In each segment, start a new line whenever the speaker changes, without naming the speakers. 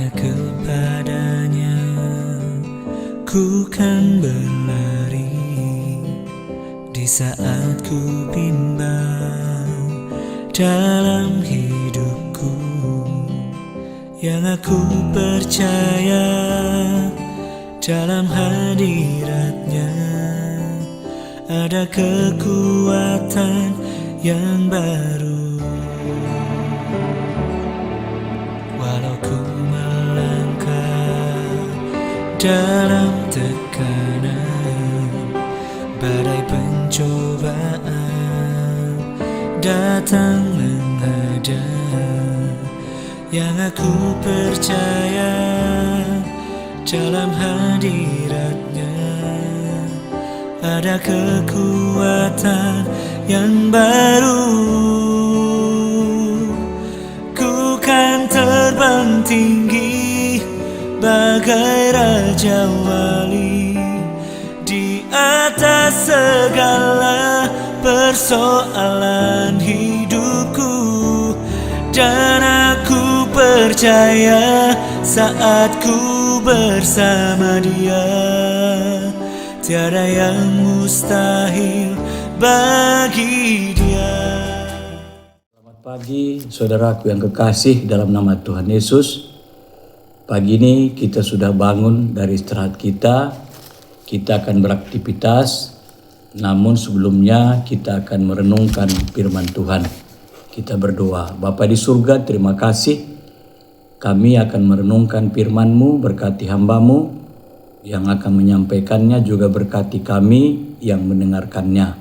hanya kepadanya ku kan berlari di saat ku bimbang dalam hidupku. Yang aku percaya dalam hadiratnya ada kekuatan yang baru. Walau ku melangkah dalam tekanan, badai pencobaan datang menghadang. Yang aku percaya dalam hadiratnya ada kekuatan yang baru. Ku kan terbang tinggi bagai raja wali di atas segala persoalan hidupku. Dan aku percaya saat ku bersama Dia, tiada yang mustahil bagi Dia.
Selamat pagi saudaraku yang kekasih dalam nama Tuhan Yesus. Pagi ini kita sudah bangun dari istirahat kita. Kita akan beraktivitas, namun sebelumnya kita akan merenungkan firman Tuhan. Kita berdoa. Bapa di surga, terima kasih. Kami akan merenungkan firman-Mu, berkati hamba-Mu yang akan menyampaikannya, juga berkati kami yang mendengarkannya.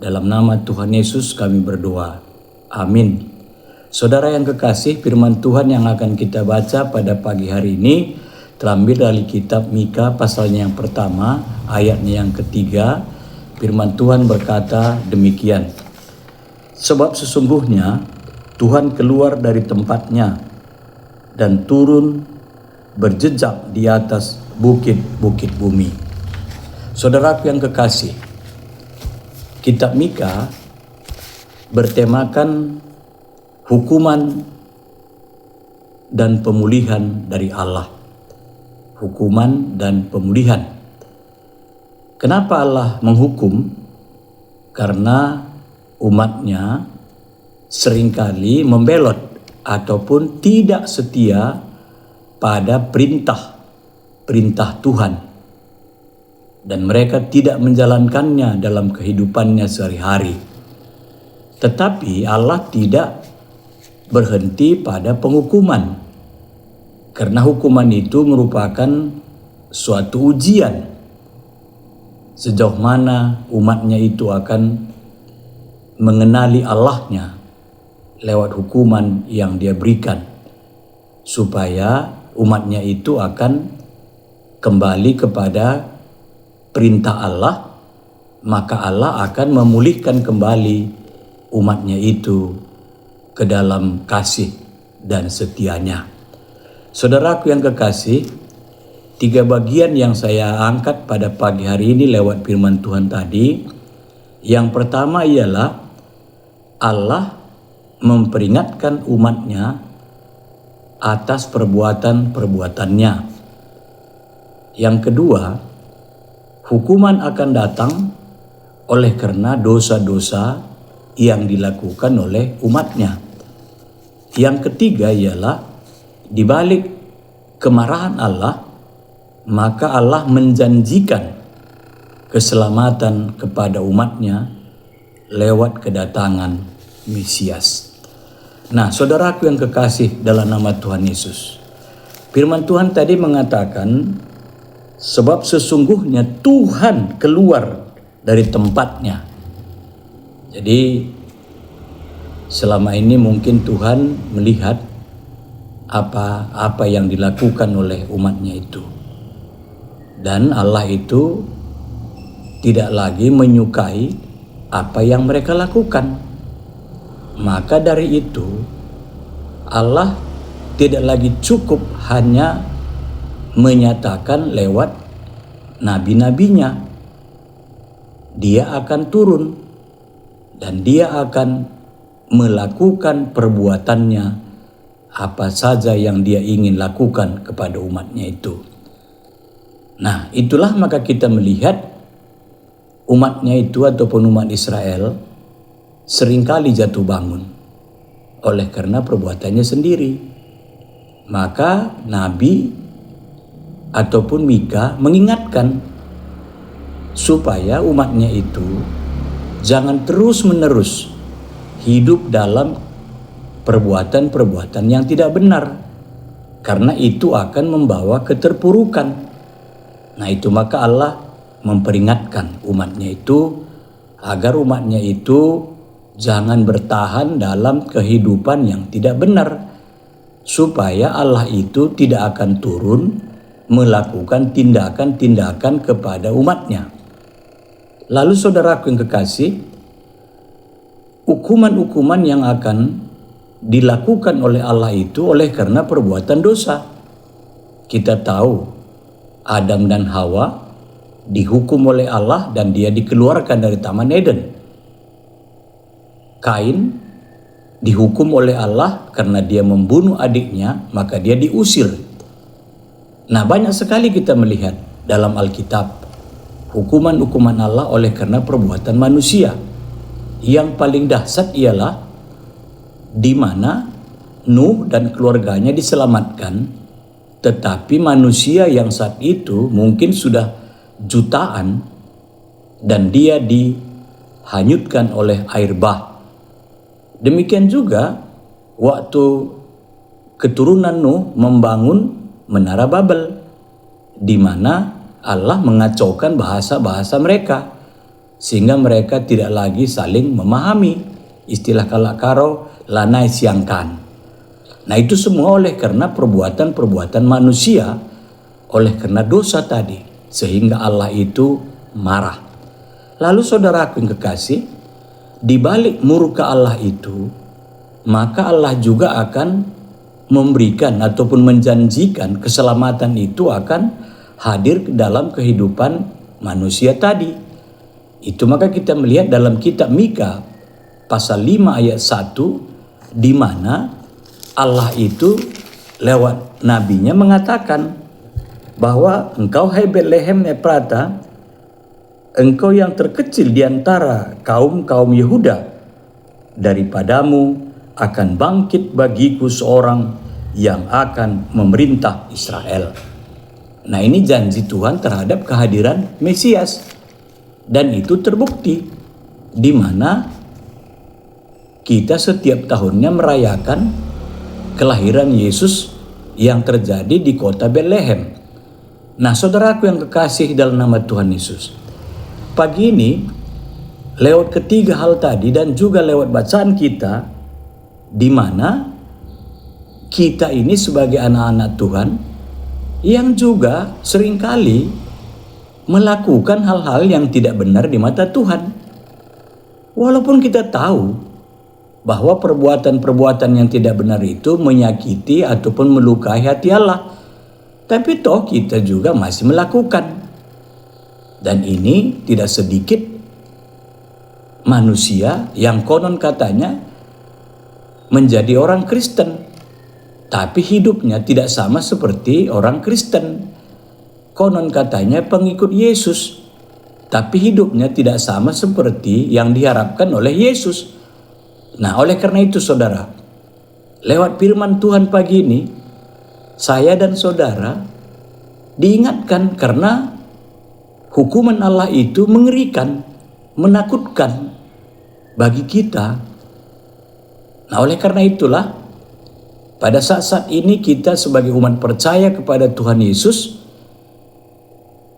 Dalam nama Tuhan Yesus kami berdoa. Amin. Saudara yang kekasih, firman Tuhan yang akan kita baca pada pagi hari ini terambil dari kitab Mika pasalnya yang pertama, ayatnya yang ketiga. Firman Tuhan berkata demikian. Sebab sesungguhnya Tuhan keluar dari tempatnya dan turun berjejak di atas bukit-bukit bumi. Saudaraku yang kekasih, kitab Mika bertemakan hukuman dan pemulihan dari Allah. Hukuman dan pemulihan. Kenapa Allah menghukum? Karena umatnya seringkali membelot ataupun tidak setia pada perintah Tuhan, dan mereka tidak menjalankannya dalam kehidupannya sehari-hari. Tetapi Allah tidak berhenti pada penghukuman, karena hukuman itu merupakan suatu ujian sejauh mana umatnya itu akan mengenali Allahnya lewat hukuman yang Dia berikan, supaya umatnya itu akan kembali kepada perintah Allah, maka Allah akan memulihkan kembali umatnya itu ke dalam kasih dan setianya. Saudaraku yang kekasih, 3 bagian yang saya angkat pada pagi hari ini lewat firman Tuhan tadi. Yang pertama ialah Allah memperingatkan umatnya atas perbuatan-perbuatannya. Yang kedua, hukuman akan datang oleh karena dosa-dosa yang dilakukan oleh umatnya. Yang ketiga ialah di balik kemarahan Allah, maka Allah menjanjikan keselamatan kepada umatnya lewat kedatangan Mesias. Nah, saudaraku yang kekasih dalam nama Tuhan Yesus, firman Tuhan tadi mengatakan, sebab sesungguhnya Tuhan keluar dari tempatnya. Jadi selama ini mungkin Tuhan melihat apa yang dilakukan oleh umatnya itu, dan Allah itu tidak lagi menyukai apa yang mereka lakukan. Maka dari itu Allah tidak lagi cukup hanya menyatakan lewat nabi-nabinya. Dia akan turun dan Dia akan melakukan perbuatannya apa saja yang dia ingin lakukan kepada umatnya itu. Nah, itulah maka kita melihat umatnya itu ataupun umat Israel seringkali jatuh bangun oleh karena perbuatannya sendiri. Maka Nabi ataupun Mika mengingatkan supaya umatnya itu jangan terus-menerus hidup dalam perbuatan-perbuatan yang tidak benar, karena itu akan membawa keterpurukan. Nah, itu maka Allah memperingatkan umatnya itu agar umatnya itu jangan bertahan dalam kehidupan yang tidak benar, supaya Allah itu tidak akan turun melakukan tindakan-tindakan kepada umatnya. Lalu saudaraku yang kekasih, hukuman-hukuman yang akan dilakukan oleh Allah itu oleh karena perbuatan dosa. Kita tahu Adam dan Hawa dihukum oleh Allah dan dia dikeluarkan dari Taman Eden. Kain dihukum oleh Allah karena dia membunuh adiknya, maka dia diusir. Nah, banyak sekali kita melihat dalam Alkitab hukuman-hukuman Allah oleh karena perbuatan manusia. Yang paling dahsyat ialah di mana Nuh dan keluarganya diselamatkan, tetapi manusia yang saat itu mungkin sudah jutaan dan dia dihanyutkan oleh air bah. Demikian juga waktu keturunan Nuh membangun menara Babel, di mana Allah mengacaukan bahasa-bahasa mereka sehingga mereka tidak lagi saling memahami. Istilah kalakaro lanai siangkan. Nah, itu semua oleh karena perbuatan-perbuatan manusia, oleh karena dosa tadi, sehingga Allah itu marah. Lalu saudaraku yang kekasih, di balik murka Allah itu, maka Allah juga akan memberikan ataupun menjanjikan keselamatan itu akan hadir ke dalam kehidupan manusia tadi. Itu maka kita melihat dalam kitab Mika pasal 5 ayat 1, di mana Allah itu lewat nabinya mengatakan bahwa engkau hai Betlehem Efrata, engkau yang terkecil di antara kaum-kaum Yehuda, daripadamu akan bangkit bagiku seorang yang akan memerintah Israel. Nah, ini janji Tuhan terhadap kehadiran Mesias, dan itu terbukti di mana kita setiap tahunnya merayakan kelahiran Yesus yang terjadi di kota Betlehem. Nah, saudaraku yang kekasih dalam nama Tuhan Yesus, pagi ini lewat ketiga hal tadi dan juga lewat bacaan kita, di mana kita ini sebagai anak-anak Tuhan yang juga seringkali melakukan hal-hal yang tidak benar di mata Tuhan. Walaupun kita tahu bahwa perbuatan-perbuatan yang tidak benar itu menyakiti ataupun melukai hati Allah, tapi toh kita juga masih melakukan. Dan ini tidak sedikit manusia yang konon katanya menjadi orang Kristen, tapi hidupnya tidak sama seperti orang Kristen. Konon katanya pengikut Yesus, tapi hidupnya tidak sama seperti yang diharapkan oleh Yesus. Nah, oleh karena itu saudara, lewat firman Tuhan pagi ini, saya dan saudara diingatkan karena hukuman Allah itu mengerikan, menakutkan bagi kita. Nah, oleh karena itulah pada saat-saat ini kita sebagai umat percaya kepada Tuhan Yesus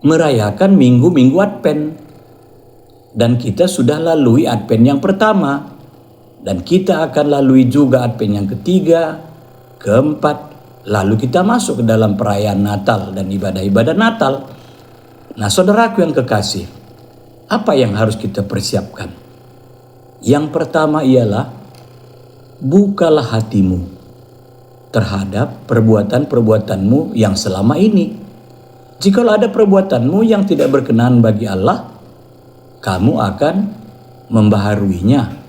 merayakan minggu-minggu Advent. Dan kita sudah lalui Advent yang pertama, dan kita akan lalui juga Advent yang ketiga, keempat, lalu kita masuk ke dalam perayaan Natal dan ibadah-ibadah Natal. Nah, saudaraku yang kekasih, apa yang harus kita persiapkan? Yang pertama ialah bukalah hatimu terhadap perbuatan-perbuatanmu yang selama ini. Jikalau ada perbuatanmu yang tidak berkenan bagi Allah, kamu akan membaharuinya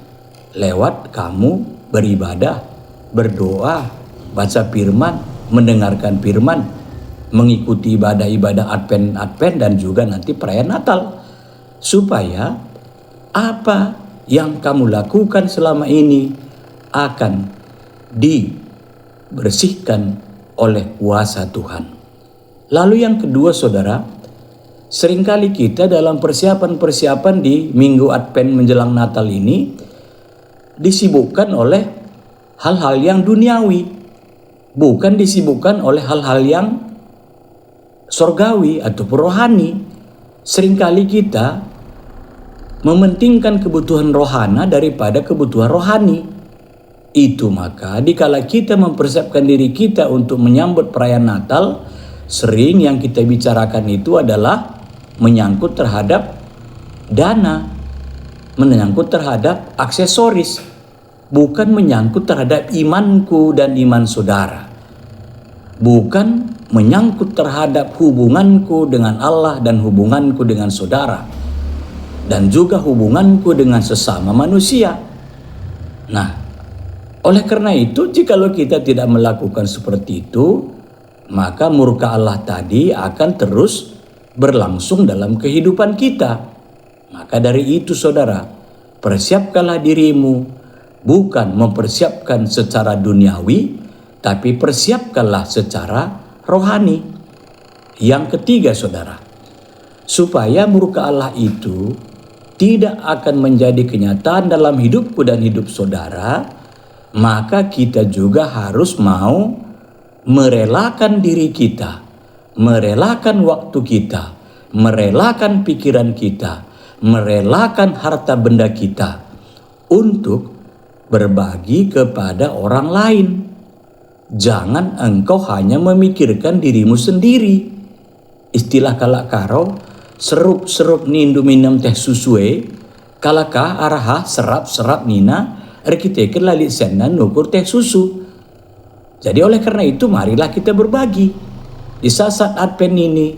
lewat kamu beribadah, berdoa, baca firman, mendengarkan firman, mengikuti ibadah-ibadah Advent dan juga nanti perayaan Natal. Supaya apa yang kamu lakukan selama ini akan dibersihkan oleh kuasa Tuhan. Lalu yang kedua saudara, seringkali kita dalam persiapan-persiapan di minggu Advent menjelang Natal ini disibukkan oleh hal-hal yang duniawi, bukan disibukkan oleh hal-hal yang sorgawi atau rohani. Seringkali kita mementingkan kebutuhan rohana daripada kebutuhan rohani. Itu maka dikala kita mempersiapkan diri kita untuk menyambut perayaan Natal, sering yang kita bicarakan itu adalah menyangkut terhadap dana, menyangkut terhadap aksesoris, bukan menyangkut terhadap imanku dan iman saudara, bukan menyangkut terhadap hubunganku dengan Allah dan hubunganku dengan saudara, dan juga hubunganku dengan sesama manusia. Nah, oleh karena itu, jikalau kita tidak melakukan seperti itu, maka murka Allah tadi akan terus berlangsung dalam kehidupan kita. Maka dari itu saudara, persiapkanlah dirimu, bukan mempersiapkan secara duniawi, tapi persiapkanlah secara rohani. Yang ketiga saudara, supaya murka Allah itu tidak akan menjadi kenyataan dalam hidupku dan hidup saudara, maka kita juga harus mau merelakan diri kita, merelakan waktu kita, merelakan pikiran kita, merelakan harta benda kita untuk berbagi kepada orang lain. Jangan engkau hanya memikirkan dirimu sendiri. Istilah kalak karo, serup-serup nindu minum teh susue, kalakah araha serap-serap nina, rekiteken lalit senan nukur teh susu. Jadi oleh karena itu marilah kita berbagi. Di saat Advent ini,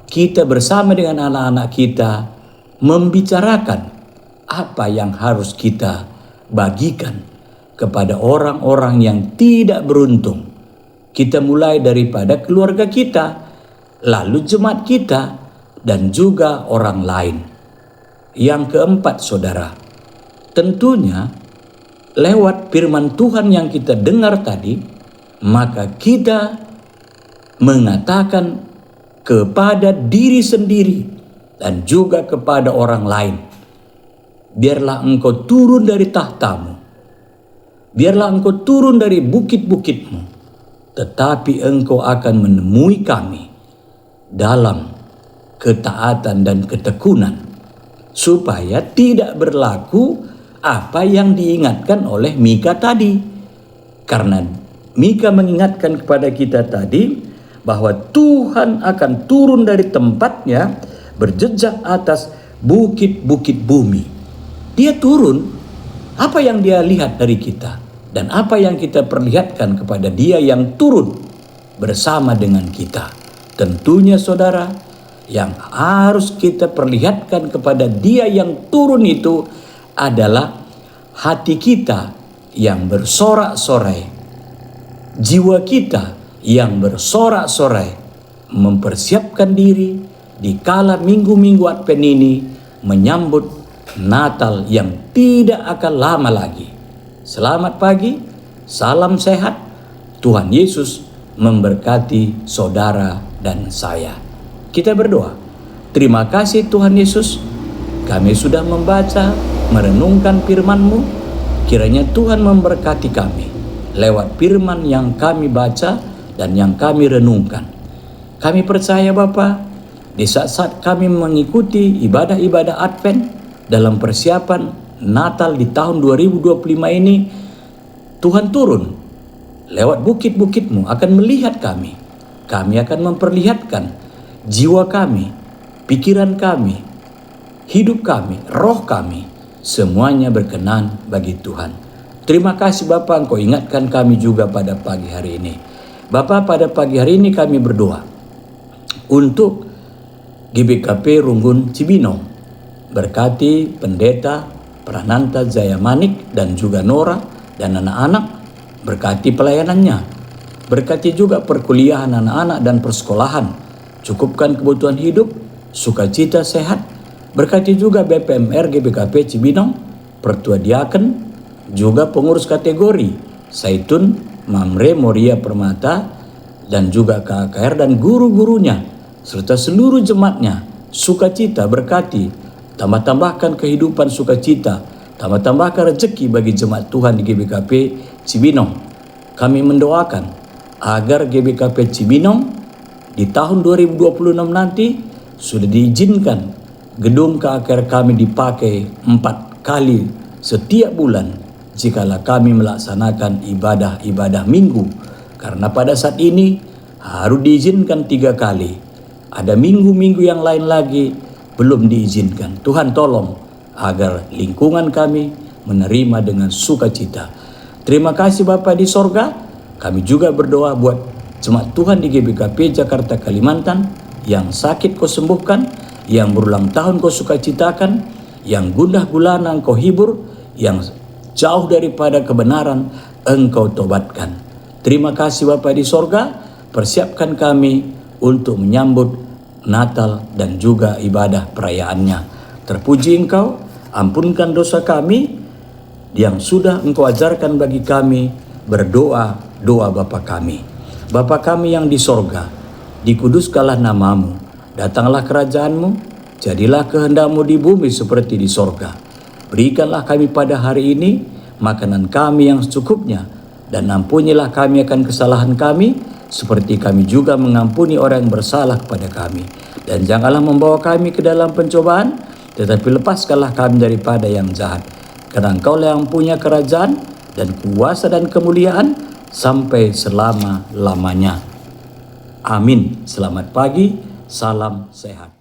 kita bersama dengan anak-anak kita membicarakan apa yang harus kita bagikan kepada orang-orang yang tidak beruntung. Kita mulai daripada keluarga kita, lalu jemaat kita, dan juga orang lain. Yang keempat saudara, tentunya lewat firman Tuhan yang kita dengar tadi, maka kita mengatakan kepada diri sendiri dan juga kepada orang lain, biarlah engkau turun dari tahtamu, biarlah engkau turun dari bukit-bukitmu, tetapi engkau akan menemui kami dalam ketaatan dan ketekunan, supaya tidak berlaku apa yang diingatkan oleh Mika tadi. Karena Mika mengingatkan kepada kita tadi bahwa Tuhan akan turun dari tempatnya berjejak atas bukit-bukit bumi. Dia turun, apa yang dia lihat dari kita dan apa yang kita perlihatkan kepada dia yang turun bersama dengan kita. Tentunya saudara, yang harus kita perlihatkan kepada dia yang turun itu adalah hati kita yang bersorak-sorai, jiwa kita yang bersorak-sorai, mempersiapkan diri di kala minggu-minggu Advent ini menyambut Natal yang tidak akan lama lagi. Selamat pagi, salam sehat, Tuhan Yesus memberkati saudara dan saya. Kita berdoa. Terima kasih Tuhan Yesus, kami sudah membaca, merenungkan firman-Mu. Kiranya Tuhan memberkati kami lewat firman yang kami baca dan yang kami renungkan. Kami percaya Bapa, di saat-saat kami mengikuti ibadah-ibadah Advent dalam persiapan Natal di tahun 2025 ini, Tuhan turun lewat bukit-bukit-Mu akan melihat kami. Kami akan memperlihatkan jiwa kami, pikiran kami, hidup kami, roh kami, semuanya berkenan bagi Tuhan. Terima kasih Bapa, Engkau ingatkan kami juga pada pagi hari ini. Bapa, pada pagi hari ini kami berdoa untuk GBKP Runggun Cibinong. Berkati Pendeta Prananta Jaya Manik dan juga Nora dan anak-anak, berkati pelayanannya. Berkati juga perkuliahan anak-anak dan persekolahan. Cukupkan kebutuhan hidup, sukacita sehat. Berkati juga BPMR GBKP Cibinong, Pertua Diaken, juga pengurus kategori Saitun, Mamre Moria Permata, dan juga KKR dan guru-gurunya, serta seluruh jemaatnya. Sukacita berkati, tambah-tambahkan kehidupan sukacita, tambah-tambahkan rezeki bagi jemaat Tuhan di GBKP Cibinong. Kami mendoakan agar GBKP Cibinong di tahun 2026 nanti sudah diizinkan gedung KKR kami dipakai 4 kali setiap bulan jikalau kami melaksanakan ibadah-ibadah minggu. Karena pada saat ini harus diizinkan 3 kali. Ada minggu-minggu yang lain lagi belum diizinkan. Tuhan tolong agar lingkungan kami menerima dengan sukacita. Terima kasih Bapa di sorga. Kami juga berdoa buat jemaat Tuhan di GBKP Jakarta Kalimantan yang sakit kau sembuhkan, yang berulang tahun kau sukacitakan, yang gundah gulana engkau hibur, yang jauh daripada kebenaran engkau tobatkan. Terima kasih Bapa di sorga, persiapkan kami untuk menyambut Natal dan juga ibadah perayaannya. Terpuji engkau, ampunkan dosa kami yang sudah engkau ajarkan bagi kami berdoa doa Bapa kami. Bapa kami yang di sorga, dikuduskanlah namamu, datanglah kerajaanmu, jadilah kehendakmu di bumi seperti di sorga. Berikanlah kami pada hari ini makanan kami yang secukupnya, dan ampunilah kami akan kesalahan kami, seperti kami juga mengampuni orang yang bersalah kepada kami. Dan janganlah membawa kami ke dalam pencobaan, tetapi lepaskanlah kami daripada yang jahat. Karena Engkaulah yang punya kerajaan dan kuasa dan kemuliaan sampai selama-lamanya. Amin. Selamat pagi, salam sehat.